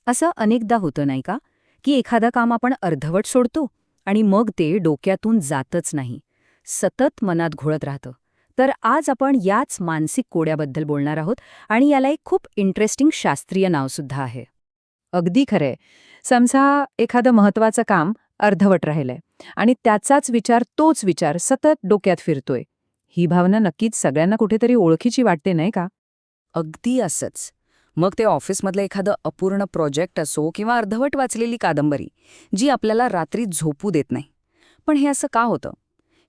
असं अनेकदा होतं नाही का, की एखादं काम आपण अर्धवट सोडतो आणि मग ते डोक्यातून जातच नाही. सतत मनात घोळत राहतं. तर आज आपण याच मानसिक कोड्याबद्दल बोलणार आहोत आणि याला एक खूप इंटरेस्टिंग शास्त्रीय नावसुद्धा आहे. अगदी खरंय. समजा एखादं महत्वाचं काम अर्धवट राहिलंय आणि त्याचाच विचार तोच विचार सतत डोक्यात फिरतोय. ही भावना नक्कीच सगळ्यांना कुठेतरी ओळखीची वाटते नाही का? अगदी असंच. मग ते ऑफिसमधलं एखादं अपूर्ण प्रोजेक्ट असो किंवा अर्धवट वाचलेली कादंबरी, जी आपल्याला रात्री झोपू देत नाही. पण हे असं का होतं?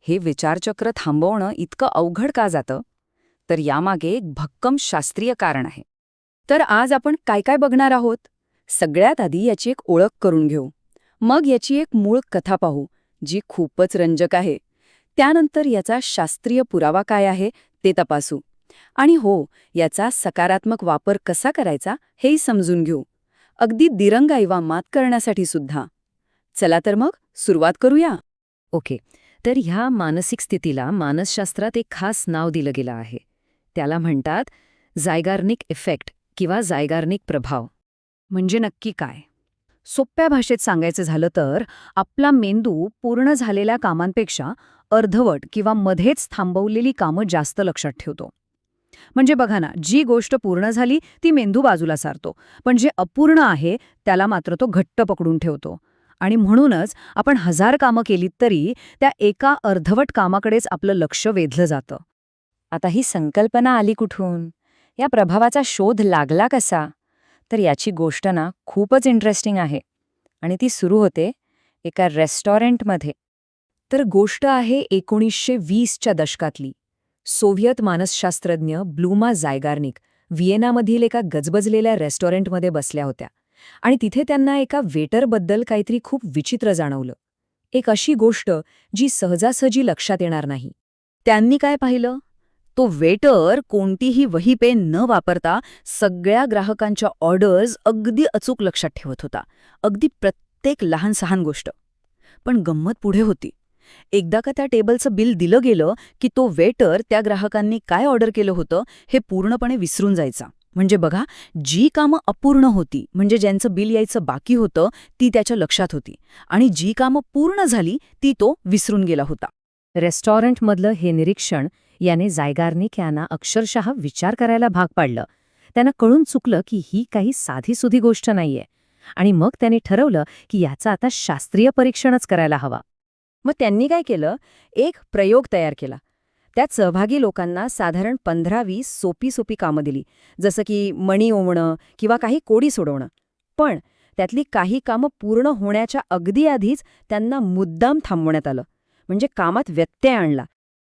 हे विचारचक्र थांबवणं इतकं अवघड का जातं? तर यामागे एक भक्कम शास्त्रीय कारण आहे. तर आज आपण काय काय बघणार आहोत? सगळ्यात आधी याची एक ओळख करून घेऊ. मग याची एक मूळ कथा पाहू, जी खूपच रंजक आहे. त्यानंतर याचा शास्त्रीय पुरावा काय आहे ते तपासू. आणि हो, याचा सकारात्मक वापर कसा करायचा हेही समजून घेऊ. अगदी दिरंगाईवा मात करण्यासाठी सुद्धा. चला तर मग सुरुवात करूया. ओके. तर ह्या मानसिक स्थितीला मानसशास्त्रात एक खास नाव दिलं गेलं आहे. त्याला म्हणतात झायगार्निक इफेक्ट किंवा झायगार्निक प्रभाव. म्हणजे नक्की काय? सोप्या भाषेत सांगायचं झालं तर आपला मेंदू पूर्ण झालेल्या कामांपेक्षा अर्धवट किंवा मध्येच थांबवलेली कामं जास्त लक्षात ठेवतो. म्हणजे बघा ना, जी गोष्ट पूर्ण झाली ती मेंदू बाजूला सारतो, पण जे अपूर्ण आहे त्याला मात्र तो घट्ट पकडून ठेवतो. आणि म्हणूनच आपण 1000 कामं केलीत तरी त्या एका अर्धवट कामाकडेच आपलं लक्ष वेधलं जातं. आता ही संकल्पना आली कुठून? या प्रभावाचा शोध लागला कसा? तर याची गोष्ट ना खूपच इंटरेस्टिंग आहे. आणि ती सुरू होते एका रेस्टॉरंटमध्ये. तर गोष्ट आहे 1920च्या दशकातली. सोव्हिएत मानसशास्त्रज्ञ ब्लूमा झायगार्निक व्हिएनामधील एका गजबजलेल्या रेस्टॉरंटमध्ये बसल्या होत्या आणि तिथे त्यांना एका वेटरबद्दल काहीतरी खूप विचित्र जाणवलं. एक अशी गोष्ट जी सहजासहजी लक्षात येणार नाही. त्यांनी काय पाहिलं? तो वेटर कोणतीही वही पेन न वापरता सगळ्या ग्राहकांच्या ऑर्डर्स अगदी अचूक लक्षात ठेवत होता. अगदी प्रत्येक लहान-सहान गोष्ट. पण गंमत पुढे होती. एकदा का त्या टेबलचं बिल दिलं गेलं की तो वेटर त्या ग्राहकांनी काय ऑर्डर केलं होतं हे पूर्णपणे विसरून जायचा. म्हणजे बघा, जी कामं अपूर्ण होती, म्हणजे ज्यांचं बिल यायचं बाकी होतं, ती त्याच्या लक्षात होती आणि जी कामं पूर्ण झाली ती तो विसरून गेला होता. रेस्टॉरंटमधलं हे निरीक्षण याने झायगार्निक यांना अक्षरशः विचार करायला भाग पाडलं. त्यांना कळून चुकलं की ही काही साधीसुधी गोष्ट नाहीये आणि मग त्यांनी ठरवलं की याचा आता शास्त्रीय परीक्षणच करायला हवा. मग त्यांनी काय केलं? एक प्रयोग तयार केला. त्यात सहभागी लोकांना साधारण 15-20 सोपी कामं दिली, जसं की मणी ओवणं किंवा काही कोडी सोडवणं. पण त्यातली काही कामं पूर्ण होण्याच्या अगदी आधीच त्यांना मुद्दाम थांबवण्यात आलं. म्हणजे कामात व्यत्यय आणला.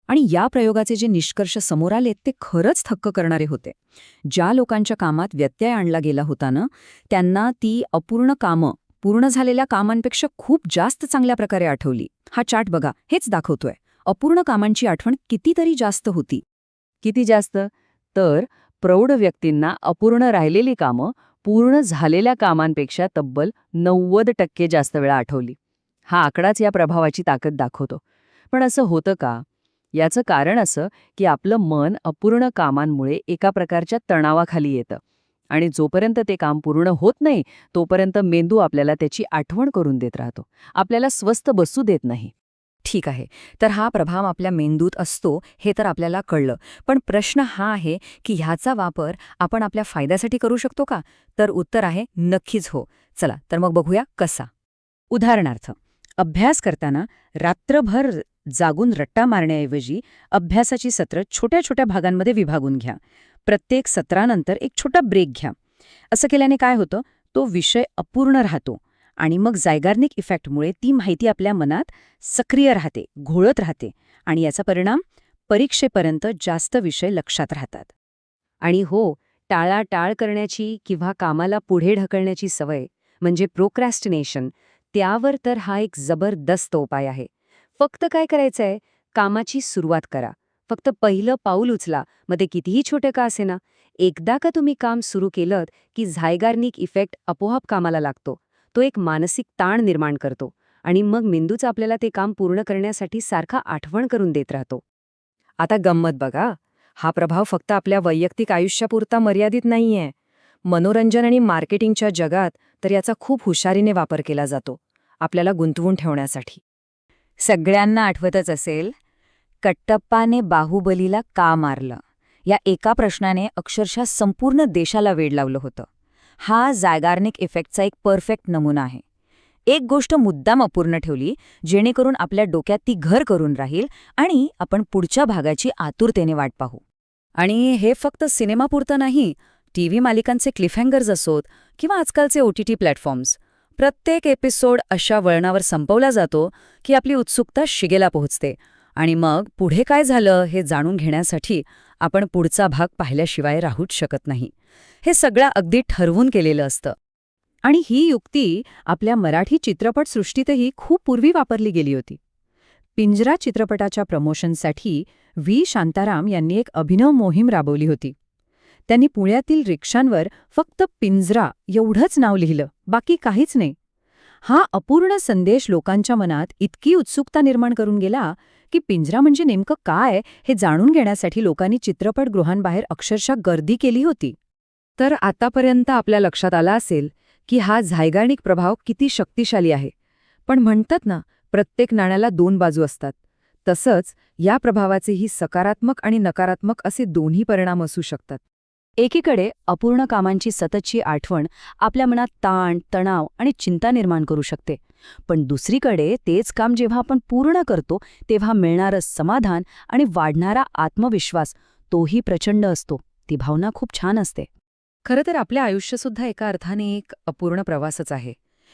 आणि या प्रयोगाचे जे निष्कर्ष समोर आले ते खरंच थक्क करणारे होते. ज्या लोकांच्या कामात व्यत्यय आणला गेला होता ना, त्यांना ती अपूर्ण कामं पूर्ण झालेल्या कामांपेक्षा खूप जास्त चांगल्या प्रकारे आठवली. हा चार्ट बघा, हेच दाखवतोय. अपूर्ण कामांची आठवण कितीतरी जास्त होती. किती जास्त? तर प्रौढ व्यक्तींना अपूर्ण राहिलेली कामं पूर्ण झालेल्या कामांपेक्षा तब्बल 90% जास्त वेळा आठवली. हा आकडाच या प्रभावाची ताकद दाखवतो. पण असं होतं का? याचं कारण असं की आपलं मन अपूर्ण कामांमुळे एका प्रकारच्या तणावाखाली येतं आणि जोपर्यंत ते काम पूर्ण होत नाही तोपर्यंत मेंदू आपल्याला त्याची आठवण करून देत राहतो. आपल्याला स्वस्थ बसू देत नाही. ठीक आहे, तर हा प्रभाव आपल्या मेंदूत असतो हे तर आपल्याला कळलं. पण प्रश्न हा आहे की ह्याचा वापर आपण आपल्या फायद्यासाठी करू शकतो का? तर उत्तर आहे नक्कीच हो. चला तर मग बघूया कसा. उदाहरणार्थ, अभ्यास करताना रात्रभर जागून रट्टा मारण्याऐवजी अभ्यासाची सत्र छोट्या छोट्या भागांमध्ये विभागून घ्या. प्रत्येक सत्रानंतर एक छोटा ब्रेक घ्या. असं केल्याने काय होतं? तो विषय अपूर्ण राहतो आणि मग झायगार्निक इफेक्टमुळे ती माहिती आपल्या मनात सक्रिय राहते, घोळत राहते आणि याचा परिणाम परीक्षेपर्यंत जास्त विषय लक्षात राहतात. आणि हो, टाळाटाळ करण्याची किंवा कामाला पुढे ढकलण्याची सवय म्हणजे प्रोक्रॅस्टिनेशन, त्यावर तर हा एक जबरदस्त उपाय आहे. फक्त काय करायचंय? कामाची सुरुवात करा. फक्त पहिलं पाऊल उचला, मग ते कितीही छोटे का असेना. एकदा का तुम्ही काम सुरू केलंत की झायगार्निक इफेक्ट आपोआप कामाला लागतो. तो एक मानसिक ताण निर्माण करतो आणि मग मेंदूच आपल्याला ते काम पूर्ण करण्यासाठी सारखा आठवण करून देत राहतो. आता गंमत बघा, हा प्रभाव फक्त आपल्या वैयक्तिक आयुष्यापुरता मर्यादित नाहीये. मनोरंजन आणि मार्केटिंगच्या जगात तर याचा खूप हुशारीने वापर केला जातो, आपल्याला गुंतवून ठेवण्यासाठी. सगळ्यांना आठवतच असेल, कट्टप्पाने बाहुबलीला का मारलं या एका प्रश्नाने अक्षरशः संपूर्ण देशाला वेड लावलं होतं. हा झायगार्निक इफेक्टचा एक परफेक्ट नमुना आहे. एक गोष्ट मुद्दाम अपूर्ण ठेवली जेणेकरून आपल्या डोक्यात ती घर करून राहील आणि आपण पुढच्या भागाची आतुरतेने वाट पाहू. आणि हे फक्त सिनेमापुरतं नाही, टीव्ही मालिकांचे क्लिफहँगर्स असोत किंवा आजकालचे OTT प्लॅटफॉर्म्स, प्रत्येक एपिसोड अशा वळणावर संपवला जातो की आपली उत्सुकता शिगेला पोहोचते आणि मग पुढे काय झालं हे जाणून घेण्यासाठी आपण पुढचा भाग पाहिल्याशिवाय राहूच शकत नाही. हे सगळं अगदी ठरवून केलेलं असतं. आणि ही युक्ती आपल्या मराठी चित्रपटसृष्टीतही खूप पूर्वी वापरली गेली होती. पिंजरा चित्रपटाच्या प्रमोशनसाठी शांताराम यांनी एक अभिनव मोहीम राबवली होती. त्यांनी पुण्यातील रिक्षांवर फक्त पिंजरा एवढंच नाव लिहिलं, बाकी काहीच नाही. हा अपूर्ण संदेश लोकांच्या मनात इतकी उत्सुकता निर्माण करून गेला की पिंजरा म्हणजे नेमकं काय हे जाणून घेण्यासाठी लोकांनी चित्रपटगृहांबाहेर अक्षरशः गर्दी केली होती. तर आतापर्यंत आपल्या लक्षात आला असेल की हा झायगार्निक प्रभाव किती शक्तिशाली आहे. पण म्हणतात ना, प्रत्येक नाण्याला दोन बाजू असतात. तसंच या प्रभावाचेही सकारात्मक आणि नकारात्मक असे दोन्ही परिणाम असू शकतात. एकीकडे अपूर्ण कामांची सततची आठवण आपल्या मनात ताण, तणाव आणि चिंता निर्माण करू शकते. पण दुसरीकडे तेच काम जेव्हा आपण पूर्ण करतो तेव्हा मिळणारं समाधान आणि वाढणारा आत्मविश्वास तोही प्रचंड असतो. ती भावना खूप छान असते. खरं तर आपले आयुष्यसुद्धा एका अर्थाने एक अपूर्ण प्रवासच आहे.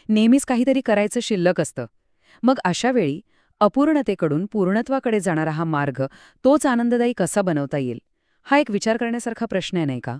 नेहमीच काहीतरी करायचं शिल्लक असतं. मग अशा वेळी अपूर्णतेकडून पूर्णत्वाकडे जाणारा हा मार्ग तोच आनंददायी कसा बनवता येईल, हा एक विचार करण्यासारखा प्रश्न आहे, नाही का?